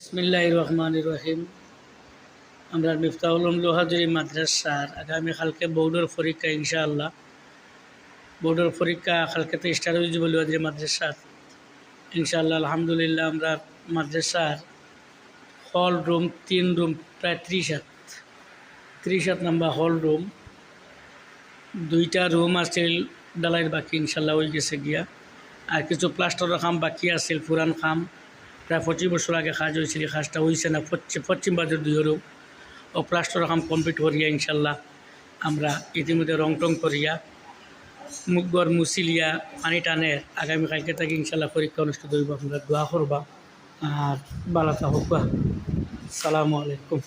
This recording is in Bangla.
বিসমিল্লাহির রহমানির রহিম। আমরা মিফতাহুল উলুম লোহাজুরি মাদ্রাসার আগামীকালকে বোর্ডের পরীক্ষা ইনশাআল্লাহ। বোর্ডের পরীক্ষা কালকে তো স্টার্ট হয়ে যাবে লোহাজুরি মাদ্রাসার ইনশাআল্লাহ। আলহামদুলিল্লাহ আমরা মাদ্রাসার হল রুম 3 রুম প্রায় 30 নাম্বার হল রুম, 2টা রুম আছে ডালাইয়ের বাকি ইনশাআল্লাহ হয়ে গেছে গিয়া। আর কিছু প্লাস্টারের কাম বাকি আছে, পুরান কাম প্রায় 25 বছর আগে কাজ হয়েছিল, কাজটা হয়েছে না। পশ্চিম বাজার 2 রুম ও প্লাস্টারের কাম কমপ্লিট করিয়া ইনশাআল্লাহ আমরা ইতিমধ্যে রং টং করিয়া মুখগর মুসিলিয়া পানি টানের আগামীকালকে থেকে ইনশাআল্লাহ পরীক্ষা অনুষ্ঠিত হইব। আপনারা দোয়া করবা আর বালা থাকবা। আসসালামু আলাইকুম।